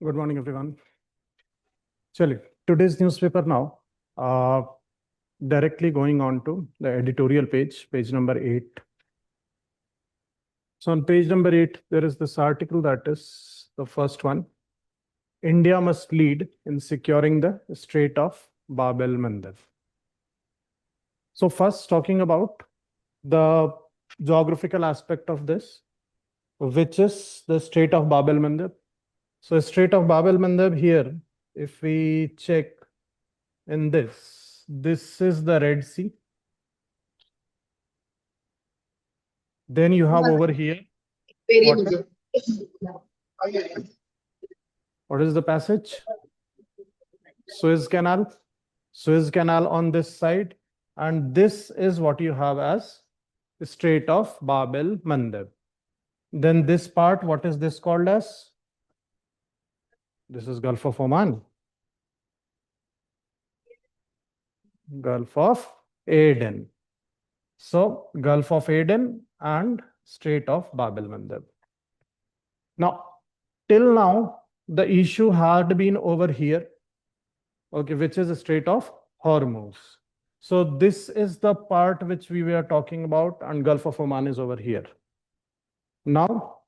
Good morning, everyone. Chali, today's newspaper now, directly going on to the editorial page, page number 8. So on page number 8, there is this article that is the first one. India must lead in securing the Strait of Bab el-Mandeb. So first, talking about the geographical aspect of this, which is the Strait of Bab el-Mandeb. So Strait of Bab el-Mandeb here, if we check in this is the Red Sea. Then you have over here, what is the passage? Suez Canal. Suez Canal on this side. And this is what you have as the Strait of Bab el-Mandeb. Then this part, what is this called as? This is Gulf of Oman. Gulf of Aden. So Gulf of Aden and Strait of Bab el-Mandeb. Now, till now, the issue had been over here, okay, which is the Strait of Hormuz. So this is the part which we were talking about, and Gulf of Oman is over here. Now,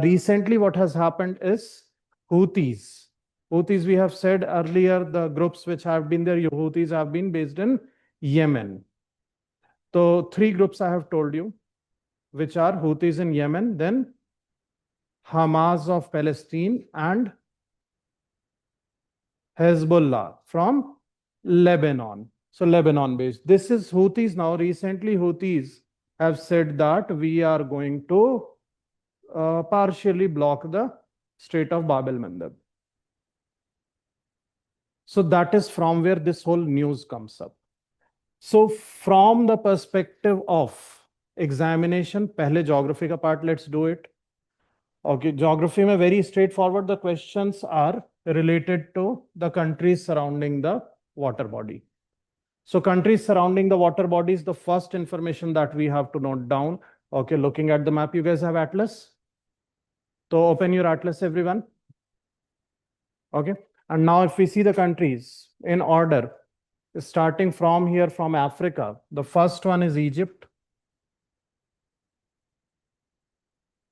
recently what has happened is Houthis. Houthis, we have said earlier, the groups which have been there, Houthis have been based in Yemen. So 3 groups I have told you, which are Houthis in Yemen, then Hamas of Palestine, and Hezbollah from Lebanon. So Lebanon based. This is Houthis now. Recently, Houthis have said that we are going to partially block the Strait of Bab el-Mandeb. So that is from where this whole news comes up. So from the perspective of examination, pehle geography ka part, let's do it. Okay, geography mein very straightforward. The questions are related to the countries surrounding the water body. So countries surrounding the water bodies, the first information that we have to note down. Okay, looking at the map, you guys have atlas. So open your atlas, everyone. Okay, and now if we see the countries in order, starting from here, from Africa, the first one is Egypt.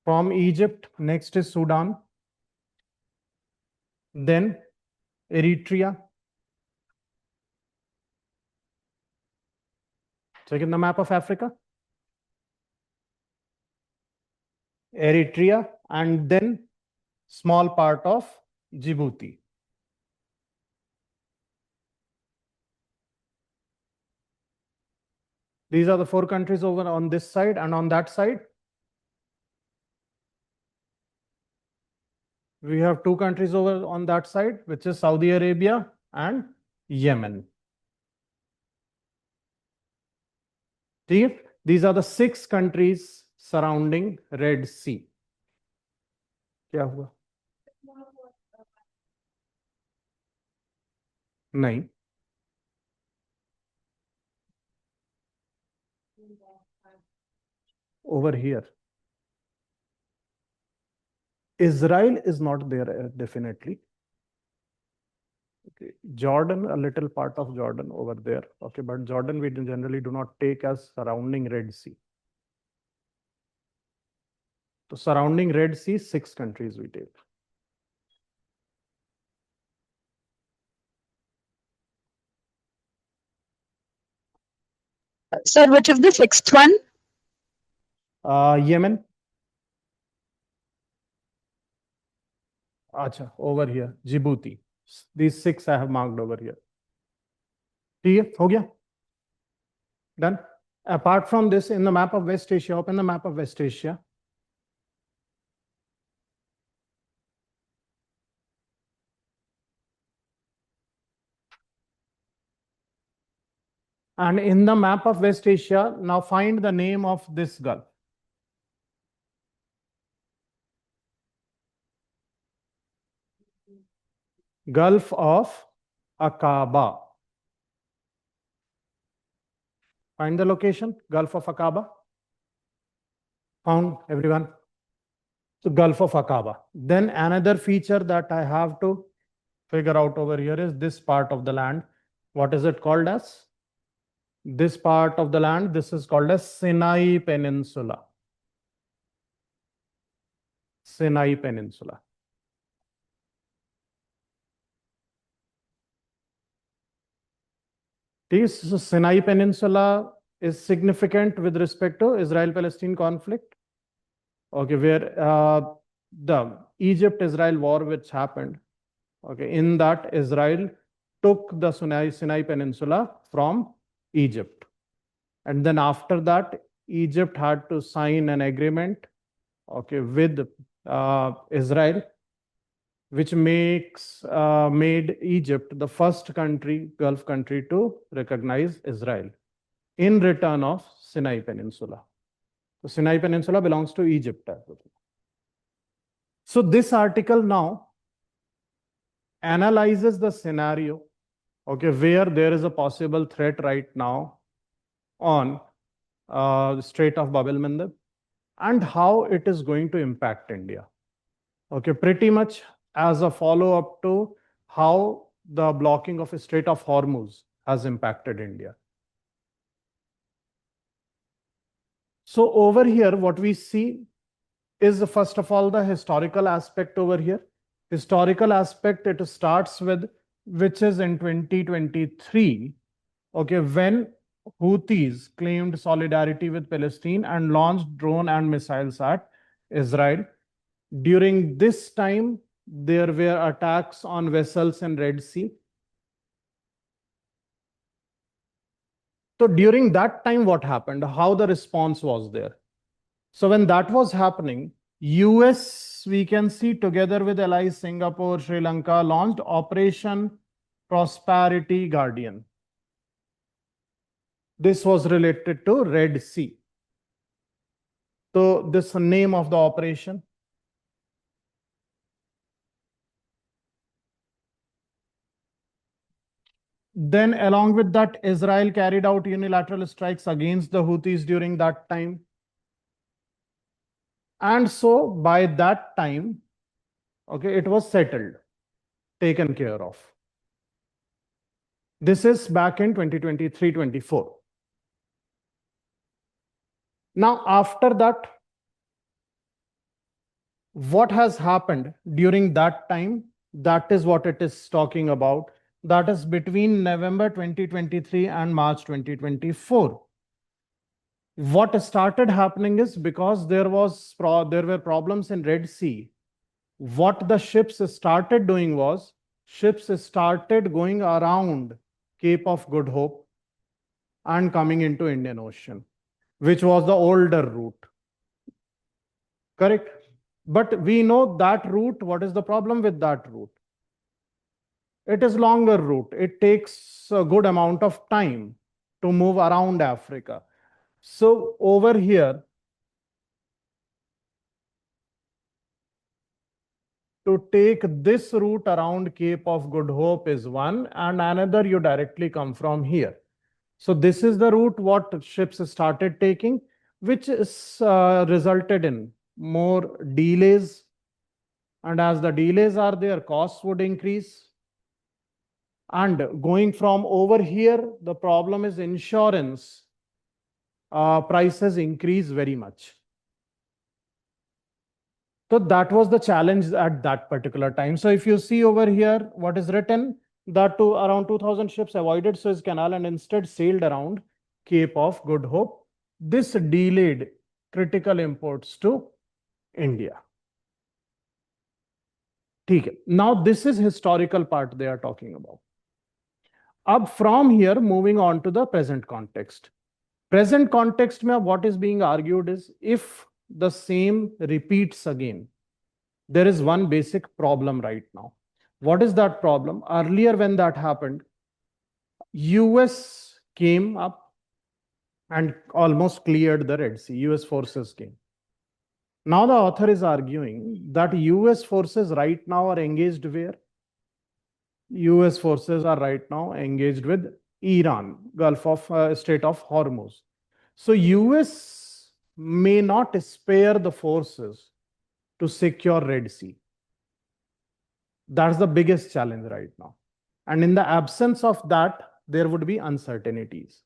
From Egypt, next is Sudan. Then Eritrea. Check in the map of Africa. Eritrea, and then small part of Djibouti. These are the 4 countries over on this side, and on that side, we have 2 countries over on that side, which is Saudi Arabia and Yemen. These are the 6 countries surrounding Red Sea. क्या हुआ? नहीं. Over here. Israel is not there, definitely. Okay. Jordan, a little part of Jordan over there. Okay, but Jordan we generally do not take as surrounding Red Sea. So surrounding Red Sea, 6 countries we take. Sir, which is the 6th one? Yemen. Acha, over here, Djibouti. These 6 I have marked over here. ठीक है, हो गया? Done. Apart from this, in the map of West Asia, open the map of West Asia. And in the map of West Asia, now find the name of this gulf. Gulf of Aqaba. Find the location, Gulf of Aqaba. Found, everyone? So Gulf of Aqaba. Then another feature that I have to figure out over here is this part of the land. What is it called as? This part of the land, this is called as Sinai Peninsula. Sinai Peninsula. This Sinai Peninsula is significant with respect to Israel-Palestine conflict. Okay, where the Egypt-Israel war which happened. Okay, in that Israel took the Sinai Peninsula from Egypt. And then after that, Egypt had to sign an agreement, okay, with Israel, which made Egypt the first country, Gulf country, to recognize Israel in return of Sinai Peninsula. The Sinai Peninsula belongs to Egypt. So this article now analyzes the scenario, okay, where there is a possible threat right now on the Strait of Bab el-Mandeb and how it is going to impact India. Okay, pretty much as a follow-up to how the blocking of the Strait of Hormuz has impacted India. So over here, what we see is first of all the historical aspect over here. Historical aspect, it starts with, which is in 2023, okay, when Houthis claimed solidarity with Palestine and launched drone and missiles at Israel. During this time, there were attacks on vessels in Red Sea. So during that time, what happened? How the response was there? So when that was happening, US, we can see together with allies Singapore, Sri Lanka, launched Operation Prosperity Guardian. This was related to Red Sea. So this is the name of the operation. Then along with that, Israel carried out unilateral strikes against the Houthis during that time. And so by that time, okay, it was settled, taken care of. This is back in 2023-24. Now, after that, what has happened during that time? That is what it is talking about. That is between November 2023 and March 2024. What started happening is because there were problems in Red Sea. What the ships started doing was, ships started going around Cape of Good Hope and coming into Indian Ocean, which was the older route. Correct? But we know that route, what is the problem with that route? It is longer route. It takes a good amount of time to move around Africa. So over here, to take this route around Cape of Good Hope is one, and another you directly come from here. So this is the route what ships started taking, which is resulted in more delays. And as the delays are there, costs would increase. And going from over here, the problem is insurance. Prices increase very much. So that was the challenge at that particular time. So if you see over here, what is written, that around 2,000 ships avoided Suez Canal and instead sailed around Cape of Good Hope. This delayed critical imports to India. Okay. Now this is historical part they are talking about. Up from here, moving on to the present context. Present context mein what is being argued is, if the same repeats again, there is one basic problem right now. What is that problem? Earlier when that happened, US came up and almost cleared the Red Sea. US forces came. Now the author is arguing that US forces right now are engaged where? US forces are right now engaged with Iran, Gulf of Strait of Hormuz. So US may not spare the forces to secure Red Sea. That's the biggest challenge right now. And in the absence of that, there would be uncertainties.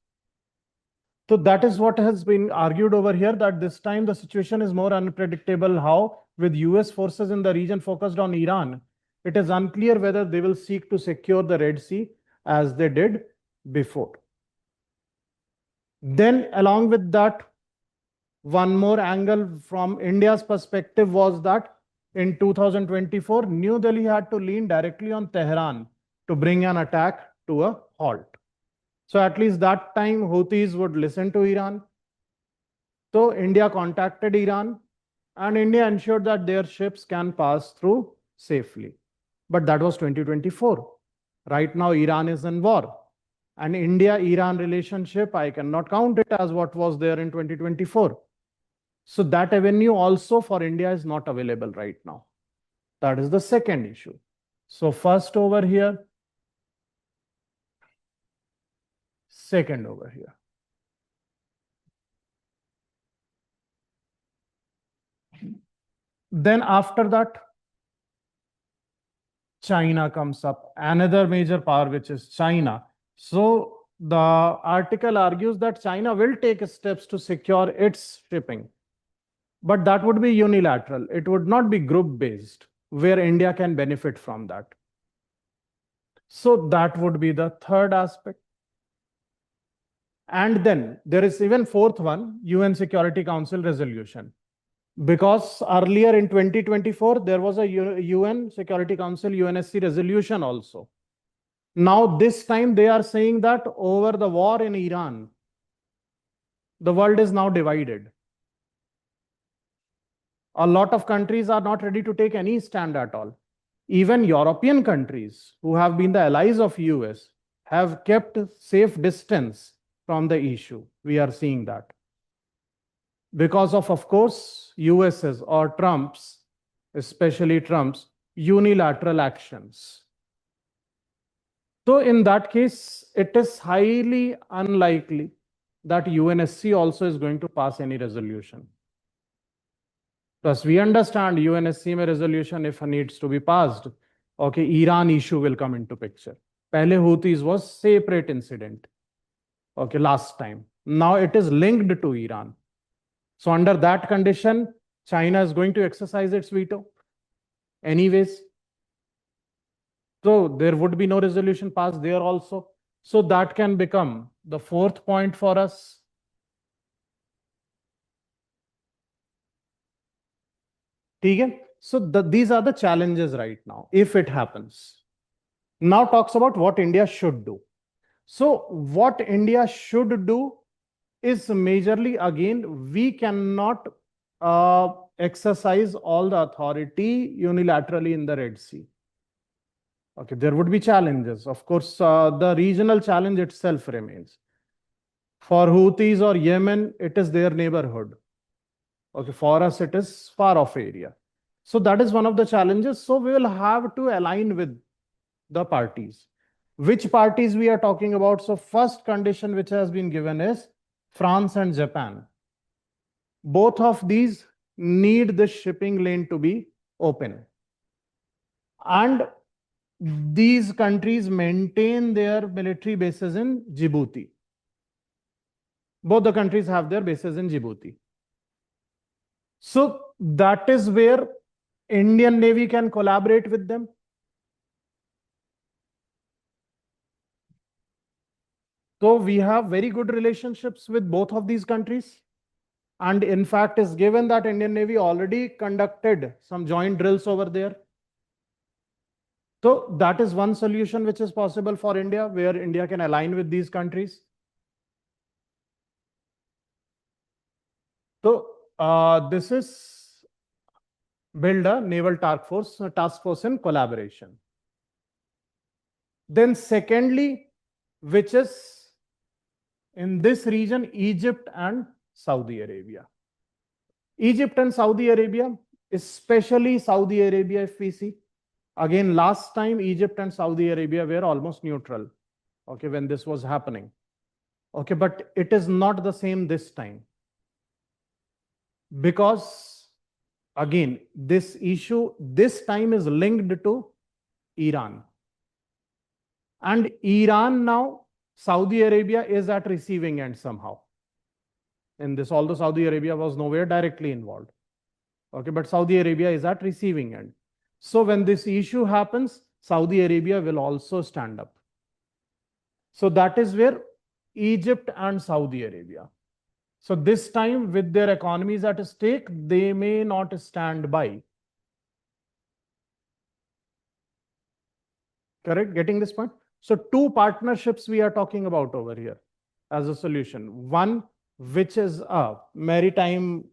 So that is what has been argued over here, that this time the situation is more unpredictable. How? With US forces in the region focused on Iran, it is unclear whether they will seek to secure the Red Sea as they did before. Then along with that, one more angle from India's perspective was that in 2024, New Delhi had to lean directly on Tehran to bring an attack to a halt. So at least that time, Houthis would listen to Iran. So India contacted Iran, and India ensured that their ships can pass through safely. But that was 2024. Right now, Iran is in war. And India-Iran relationship, I cannot count it as what was there in 2024. So that avenue also for India is not available right now. That is the second issue. So first over here, second over here. Then after that, China comes up, another major power, which is China. So the article argues that China will take steps to secure its shipping, but that would be unilateral. It would not be group-based, where India can benefit from that. So that would be the third aspect. And then there is even fourth one, UN Security Council resolution. Because earlier in 2024, there was a UN Security Council UNSC resolution also. Now this time they are saying that over the war in Iran, the world is now divided. A lot of countries are not ready to take any stand at all. Even European countries who have been the allies of US have kept safe distance from the issue. We are seeing that. Because of course, US's or Trump's, especially Trump's unilateral actions. So in that case, it is highly unlikely that UNSC also is going to pass any resolution. Plus, we understand UNSC में resolution if needs to be passed. Okay, Iran issue will come into picture. Pehle Houthis was separate incident. Okay, last time. Now it is linked to Iran. So under that condition, China is going to exercise its veto. Anyways. So there would be no resolution passed there also. So that can become the fourth point for us. So these are the challenges right now, if it happens. Now talks about what India should do. So what India should do is majorly, again, we cannot exercise all the authority unilaterally in the Red Sea. Okay, there would be challenges. Of course, the regional challenge itself remains. For Houthis or Yemen, it is their neighborhood. Okay, for us, it is far off area. So that is one of the challenges. So we will have to align with the parties. Which parties we are talking about? So first condition which has been given is France and Japan. Both of these need the shipping lane to be open. And these countries maintain their military bases in Djibouti. Both the countries have their bases in Djibouti. So that is where Indian Navy can collaborate with them. So we have very good relationships with both of these countries. And in fact, it's given that Indian Navy already conducted some joint drills over there. So that is one solution which is possible for India, where India can align with these countries. So this is build a naval task force in collaboration. Then secondly, which is in this region, Egypt and Saudi Arabia. Egypt and Saudi Arabia, especially Saudi Arabia, if we see. Again, last time Egypt and Saudi Arabia were almost neutral, okay, when this was happening. Okay, but it is not the same this time. Because Again, this issue this time is linked to Iran. And Iran now, Saudi Arabia is at receiving end somehow in this, although Saudi Arabia was nowhere directly involved. Okay, but Saudi Arabia is at receiving end. So when this issue happens, Saudi Arabia will also stand up. So that is where Egypt and Saudi Arabia. So this time, with their economies at stake, they may not stand by. Correct? Getting this point? So two partnerships we are talking about over here as a solution. One, which is a maritime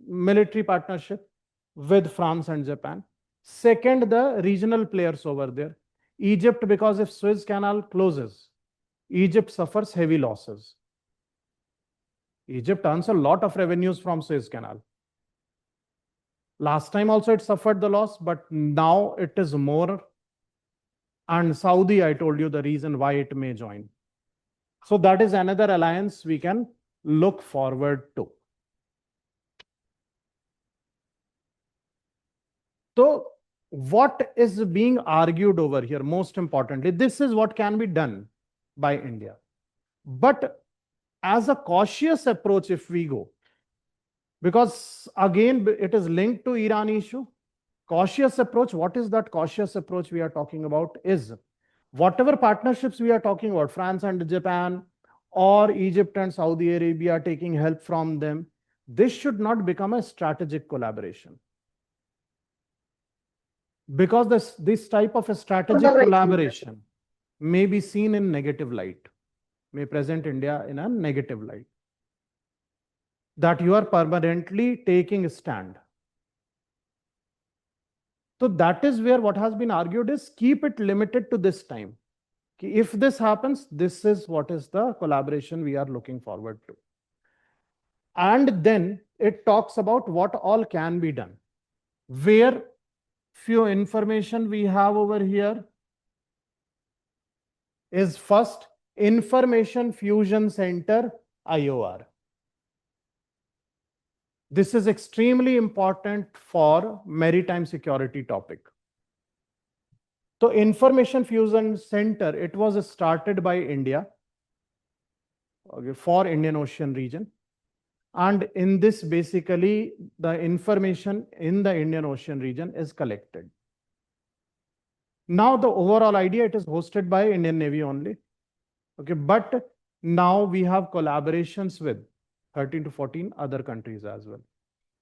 military partnership with France and Japan. Second, the regional players over there. Egypt, because if Suez Canal closes, Egypt suffers heavy losses. Egypt earns a lot of revenues from Suez Canal. Last time also it suffered the loss, but now it is more. And Saudi, I told you the reason why it may join. So that is another alliance we can look forward to. So what is being argued over here? Most importantly, this is what can be done by India. But as a cautious approach, if we go, because again, it is linked to Iran issue. Cautious approach, what is that cautious approach we are talking about? Is whatever partnerships we are talking about, France and Japan, or Egypt and Saudi Arabia taking help from them, this should not become a strategic collaboration. Because this type of a strategic collaboration may be seen in negative light, may present India in a negative light, that you are permanently taking a stand. So that is where what has been argued is keep it limited to this time. If this happens, this is what is the collaboration we are looking forward to. And then it talks about what all can be done. Where few information we have over here is first Information Fusion Center, IOR. This is extremely important for maritime security topic. So Information Fusion Center, it was started by India, okay, for Indian Ocean region. And in this, basically, the information in the Indian Ocean region is collected. Now, the overall idea, it is hosted by Indian Navy only. Okay, but now we have collaborations with 13 to 14 other countries as well.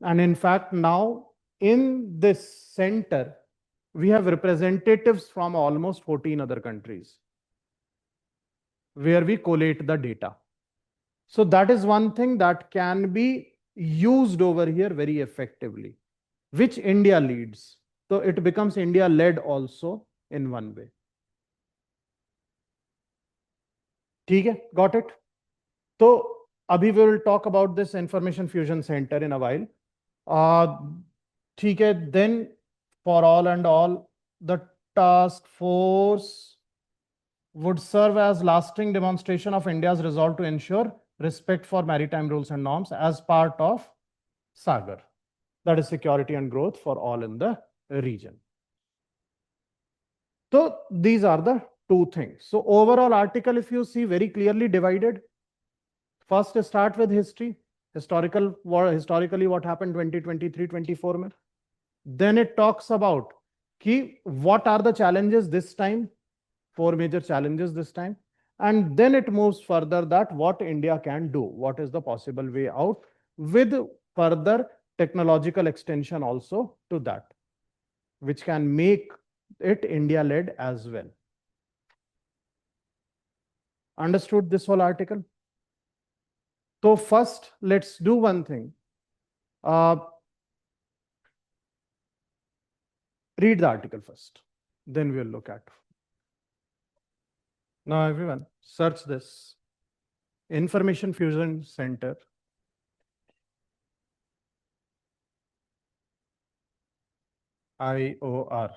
And in fact, now in this center, we have representatives from almost 14 other countries where we collate the data. So that is one thing that can be used over here very effectively, which India leads. So it becomes India-led also in one way. Okay, got it? So abhi we will talk about this Information Fusion Center in a while. Okay, then for all and all, the task force would serve as lasting demonstration of India's resolve to ensure respect for maritime rules and norms as part of SAGAR, that is security and growth for all in the region. So these are the two things. So overall article, if you see, very clearly divided. First, start with history, historically what happened 2023-24 Then it talks about what are the challenges this time, 4 major challenges this time. And then it moves further that what India can do, what is the possible way out, with further technological extension also to that, which can make it India-led as well. Understood this whole article? So first, let's do one thing. Read the article first, then we'll look at. Now everyone, search this. Information Fusion Center. IOR.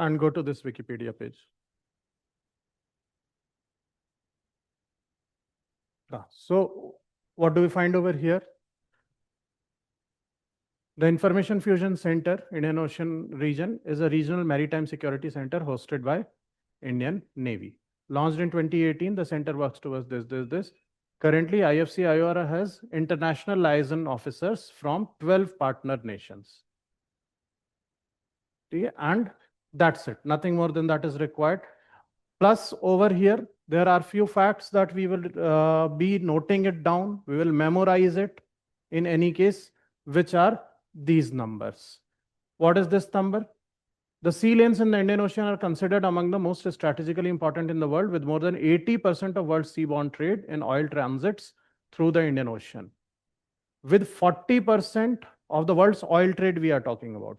and go to this Wikipedia page. So what do we find over here? The Information Fusion Center, Indian Ocean region, is a regional maritime security center hosted by Indian Navy. Launched in 2018, the center works towards this. Currently, IFC IOR has international liaison officers from 12 partner nations. And that's it. Nothing more than that is required. Plus, over here, there are few facts that we will be noting it down. We will memorize it in any case, which are these numbers. What is this number? The sea lanes in the Indian Ocean are considered among the most strategically important in the world, with more than 80% of world seaborne trade in oil transits through the Indian Ocean. With 40% of the world's oil trade we are talking about.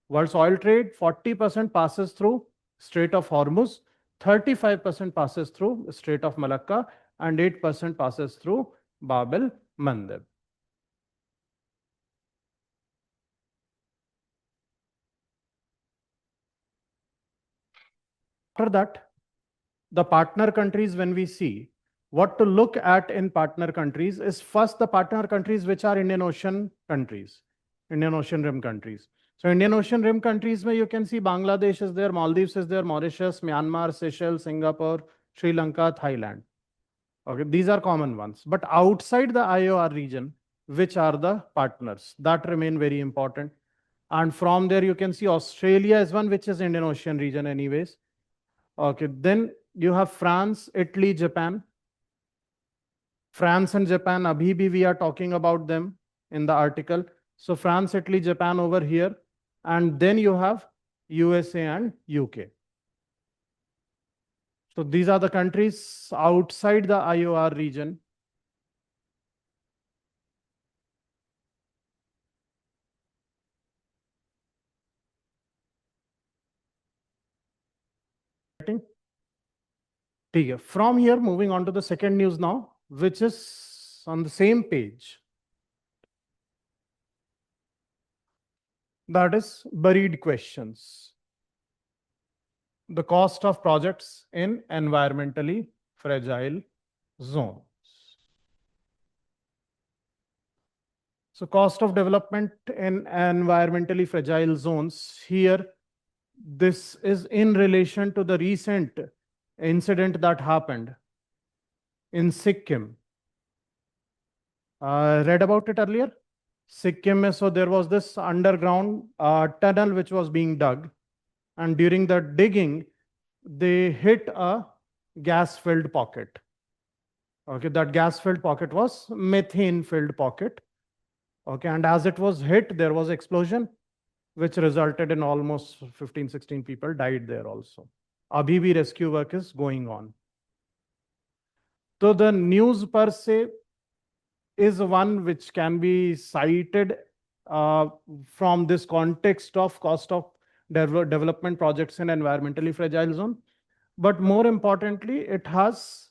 World's oil trade, 40% passes through Strait of Hormuz, 35% passes through Strait of Malacca, and 8% passes through Bab el-Mandeb. After that, the partner countries, when we see what to look at in partner countries, is first the partner countries which are Indian Ocean countries, Indian Ocean Rim countries. So Indian Ocean Rim countries, where you can see Bangladesh is there, Maldives is there, Mauritius, Myanmar, Seychelles, Singapore, Sri Lanka, Thailand. Okay, these are common ones. But outside the IOR region, which are the partners? That remain very important. And from there, you can see Australia is one, which is Indian Ocean region anyways. Okay, then you have France, Italy, Japan. France and Japan, abhi bhi we are talking about them in the article. So France, Italy, Japan over here. And then you have USA and UK. So these are the countries outside the IOR region. From here, moving on to the second news now, which is on the same page. That is buried questions. The cost of projects in environmentally fragile zones. So cost of development in environmentally fragile zones. Here, this is in relation to the recent incident that happened in Sikkim. Read about it earlier? Sikkim, so there was this underground tunnel which was being dug. And during the digging, they hit a gas-filled pocket. Okay, that gas-filled pocket was methane-filled pocket. Okay, and as it was hit, there was explosion, which resulted in almost 15, 16 people died there also. Abhi bhi rescue work is going on. So the news per se is one which can be cited from this context of cost of development projects in environmentally fragile zone. But more importantly, it has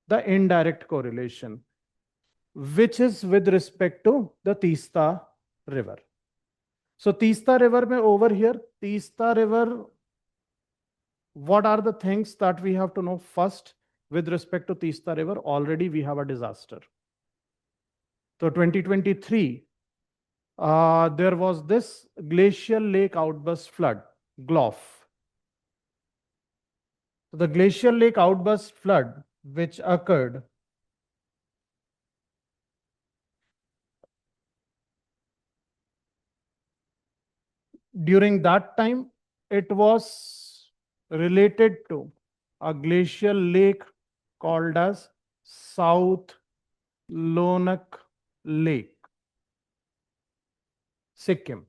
the indirect correlation, which is with respect to the Teesta River. So Teesta River mein over here, Teesta River, what are the things that we have to know first with respect to Teesta River? Already we have a disaster. So 2023, there was this glacial lake outburst flood, GLOF. The glacial lake outburst flood, which occurred during that time, it was related to a glacial lake called as South Lonak Lake, Sikkim.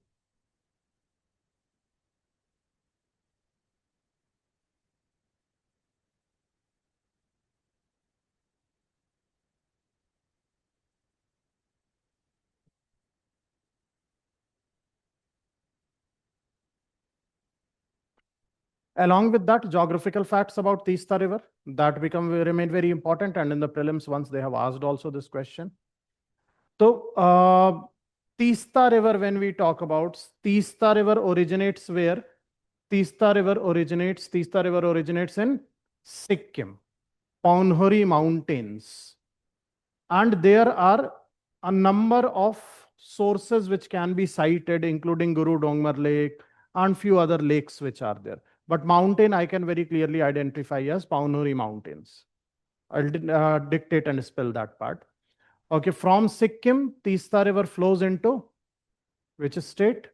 Along with that, geographical facts about Teesta River that remain very important, and in the prelims once they have asked also this question. So Teesta River, when we talk about Teesta River, originates where? Teesta River originates in Sikkim, Paunhori Mountains. And there are a number of sources which can be cited, including Guru Dongmar Lake and few other lakes which are there. But mountain I can very clearly identify as Paunhori Mountains. I'll dictate and spell that part. Okay, from Sikkim, Teesta River flows into which state?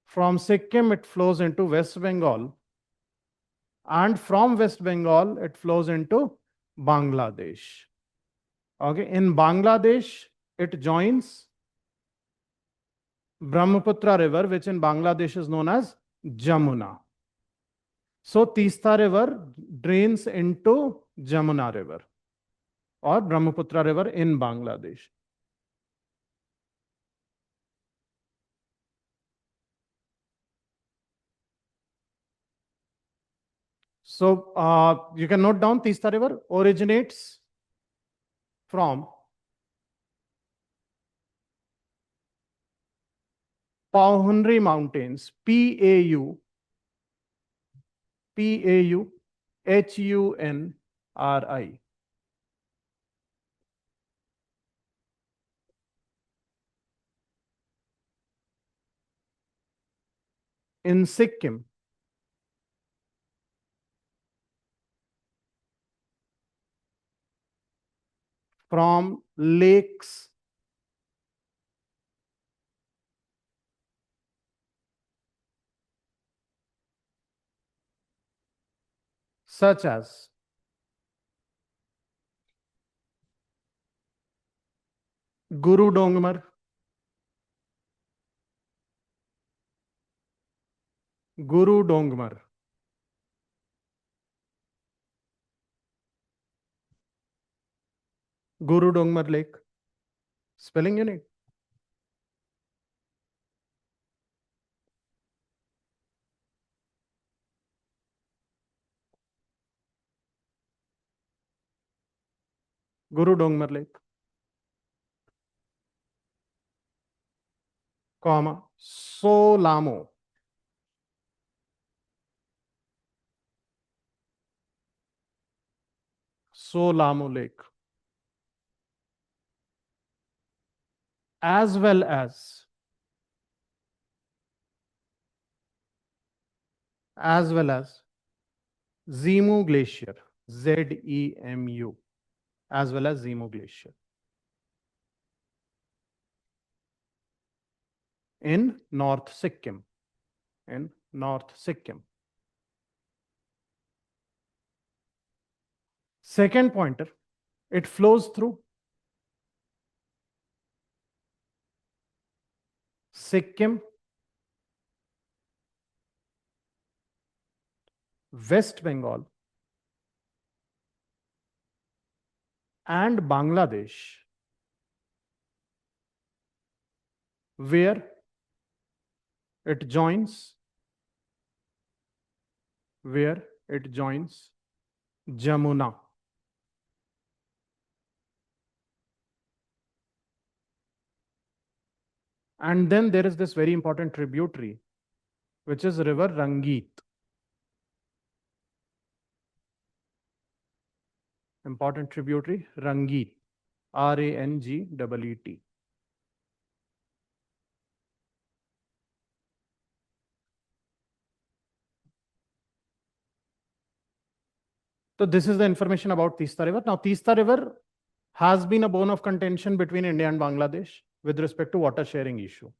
From Sikkim, it flows into West Bengal. And from West Bengal, it flows into Bangladesh. Okay, in Bangladesh, it joins Brahmaputra River, which in Bangladesh is known as Jamuna. So Teesta River drains into Jamuna River or Brahmaputra River in Bangladesh. So you can note down Teesta River originates from Paunhori Mountains, Paunhri, in Sikkim. From lakes such as Guru Dongmar, Guru Dongmar, Guru Dongmar Lake. Spelling you need. Guru Dongmar Lake, comma, Solamo, Solamo Lake, as well as Zemu Glacier, Zemu, as well as Zemu Glacier in North Sikkim, Second pointer, it flows through Sikkim, West Bengal, and Bangladesh, where it joins Jamuna. And then there is this very important tributary, which is river Rangit. Important tributary, Rangit, Rangeet. So this is the information about Teesta River. Now, Teesta River has been a bone of contention between India and Bangladesh with respect to water sharing issue.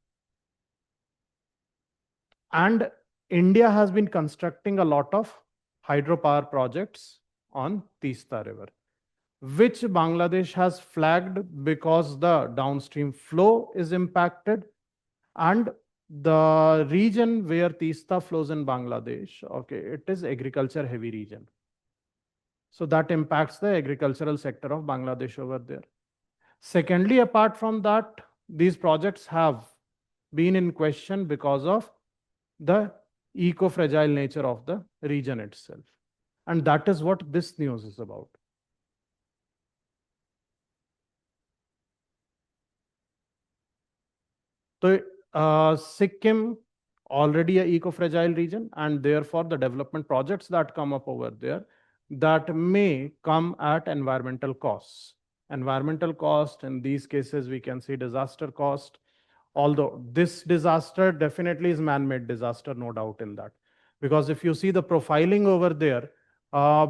And India has been constructing a lot of hydropower projects on Teesta River, which Bangladesh has flagged because the downstream flow is impacted, and the region where Teesta flows in Bangladesh, okay, it is agriculture heavy region. So that impacts the agricultural sector of Bangladesh over there. Secondly, apart from that, these projects have been in question because of the eco-fragile nature of the region itself. And that is what this news is about. So Sikkim already a eco-fragile region, and therefore the development projects that come up over there that may come at environmental costs. Environmental cost, in these cases, we can see disaster cost, although this disaster definitely is man-made disaster, no doubt in that. Because if you see the profiling over there,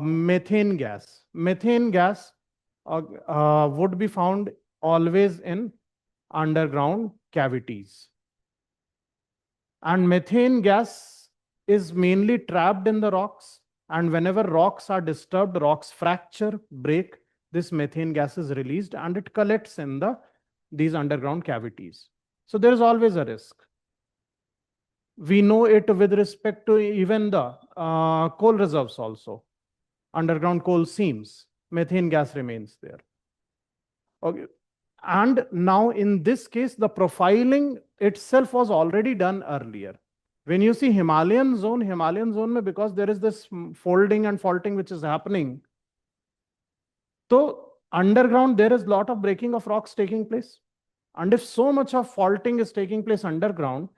methane gas would be found always in underground cavities. And methane gas is mainly trapped in the rocks. And whenever rocks are disturbed, rocks fracture, break, this methane gas is released and it collects in these underground cavities. So there is always a risk. We know it with respect to even the coal reserves also. Underground coal seams, methane gas remains there. Okay. And now in this case, the profiling itself was already done earlier. When you see Himalayan zone, because there is this folding and faulting which is happening. So underground, there is a lot of breaking of rocks taking place. And if so much of faulting is taking place underground,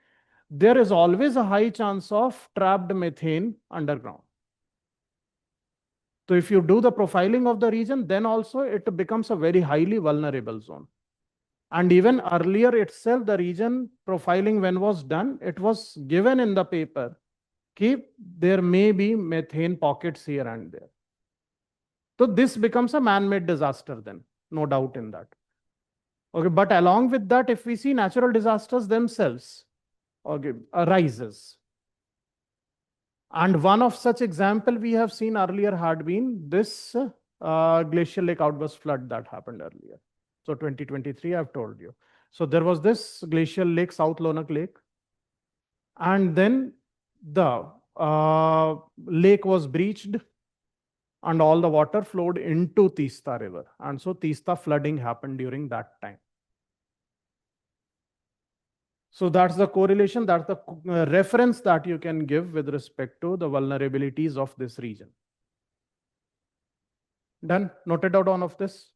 there is always a high chance of trapped methane underground. So if you do the profiling of the region, then also it becomes a very highly vulnerable zone. And even earlier itself, the region profiling when was done, it was given in the paper, there may be methane pockets here and there. So this becomes a man-made disaster then, no doubt in that. Okay, but along with that, if we see natural disasters themselves, okay, arises. And one of such example we have seen earlier had been this glacial lake outburst flood that happened earlier. So 2023, I've told you. So there was this glacial lake, South Lonak Lake. And then the lake was breached and all the water flowed into Teesta River. And so Teesta flooding happened during that time. So that's the correlation, that's the reference that you can give with respect to the vulnerabilities of this region. Done? Noted out all of this?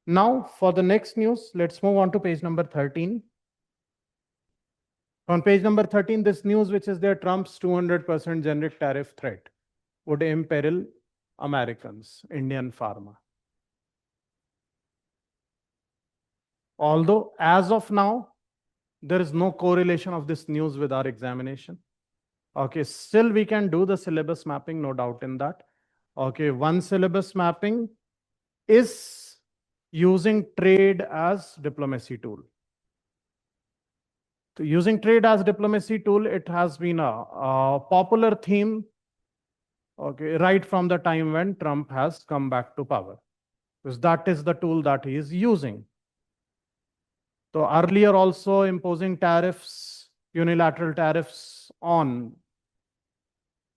Now, for the next news, let's move on to page number 13. On page number 13, this news which is there, Trump's 200% generic tariff threat would imperil Americans, Indian pharma. Although, as of now, there is no correlation of this news with our examination. Okay, still we can do the syllabus mapping, no doubt in that. Okay, one syllabus mapping is using trade as diplomacy tool. So using trade as diplomacy tool, it has been a popular theme, okay, right from the time when Trump has come back to power, because that is the tool that he is using. So earlier also imposing tariffs, unilateral tariffs on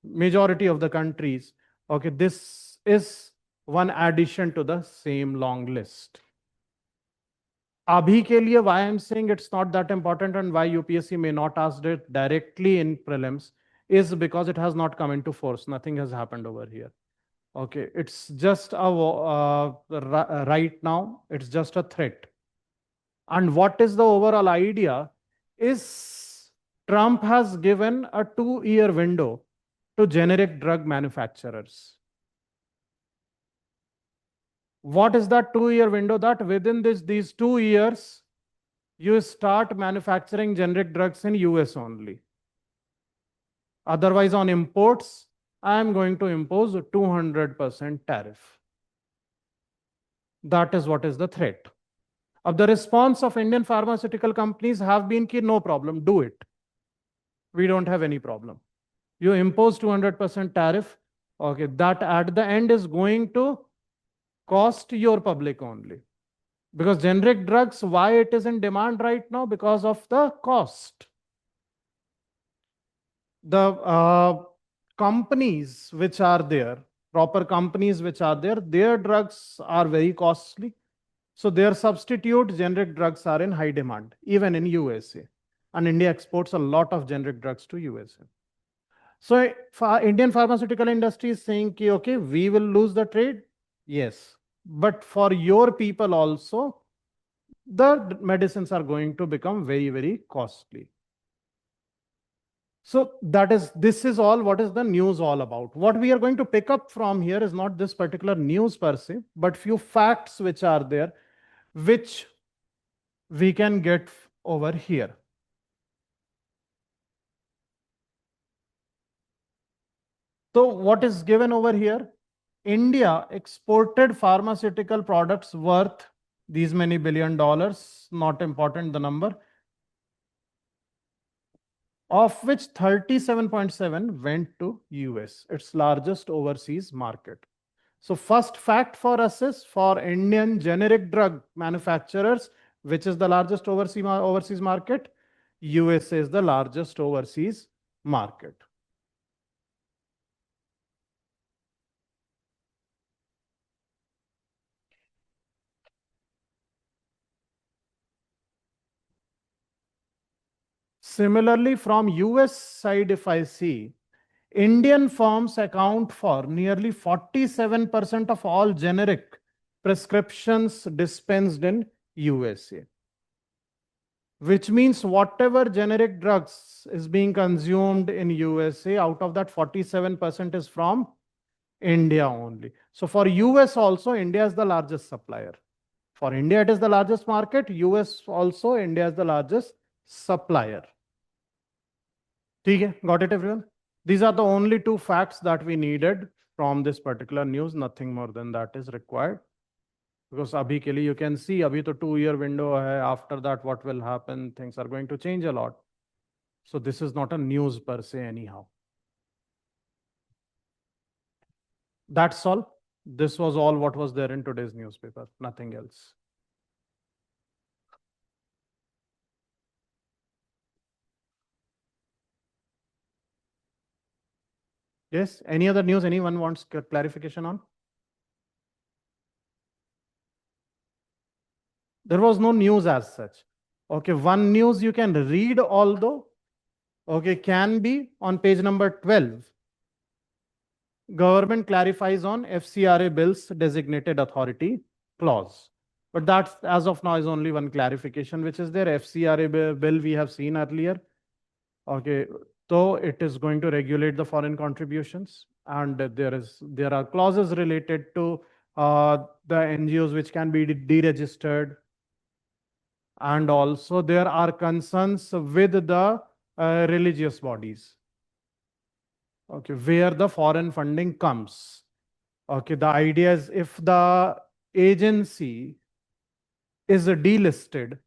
majority of the countries. Okay, this is one addition to the same long list. Abhi ke liye, why I'm saying it's not that important and why UPSC may not ask it directly in prelims is because it has not come into force. Nothing has happened over here. Okay, it's just right now, it's just a threat. And what is the overall idea is Trump has given a 2-year window to generic drug manufacturers. What is that 2-year window? That within these 2 years, you start manufacturing generic drugs in US only. Otherwise, on imports, I am going to impose a 200% tariff. That is what is the threat. The response of Indian pharmaceutical companies have been ki no problem, do it. We don't have any problem. You impose 200% tariff, okay, that at the end is going to cost your public only. Because generic drugs, why it is in demand right now? Because of the cost. The companies which are there, proper companies which are there, their drugs are very costly. So their substitute generic drugs are in high demand, even in USA. And India exports a lot of generic drugs to USA. So Indian pharmaceutical industry is saying, okay, we will lose the trade. Yes. But for your people also, the medicines are going to become very, very costly. So this is all what is the news all about. What we are going to pick up from here is not this particular news per se, but few facts which are there, which we can get over here. So what is given over here? India exported pharmaceutical products worth these many $1 billion, not important the number, of which 37.7 went to US, its largest overseas market. So first fact for us is, for Indian generic drug manufacturers, which is the largest overseas market, USA is the largest overseas market. Similarly, from US side, if I see, Indian firms account for nearly 47% of all generic prescriptions dispensed in USA. Which means whatever generic drugs is being consumed in USA, out of that 47% is from India only. So for US also, India is the largest supplier. For India, it is the largest market. US also, India is the largest supplier. Okay, got it, everyone? These are the only two facts that we needed from this particular news. Nothing more than that is required. Because abhi ke liye you can see, abhi to 2-year window hai. After that, what will happen? Things are going to change a lot. So this is not a news per se anyhow. That's all. This was all what was there in today's newspaper. Nothing else. Yes, any other news anyone wants clarification on? There was no news as such. Okay, one news you can read, although, okay, can be on page number 12. Government clarifies on FCRA bill's designated authority clause. But that, as of now, is only one clarification which is there. FCRA bill we have seen earlier. Okay, so it is going to regulate the foreign contributions, and there are clauses related to the NGOs which can be deregistered, and also there are concerns with the religious bodies. Okay, where the foreign funding comes. Okay, the idea is, if the agency is delisted,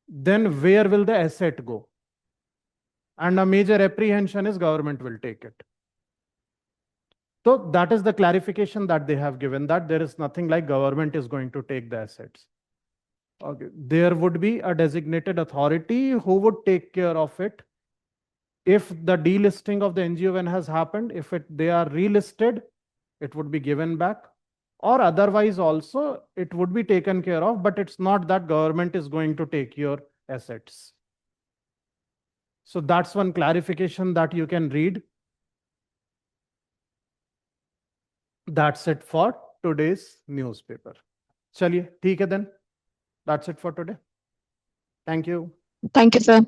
then where will the asset go? And a major apprehension is government will take it. So that is the clarification that they have given, that there is nothing like government is going to take the assets. Okay, there would be a designated authority who would take care of it. If the delisting of the NGO when has happened, if they are relisted, it would be given back, or otherwise also it would be taken care of, but it's not that government is going to take your assets. So that's one clarification that you can read. That's it for today's newspaper. Chaliye, theek hai then. That's it for today. Thank you. Thank you, sir.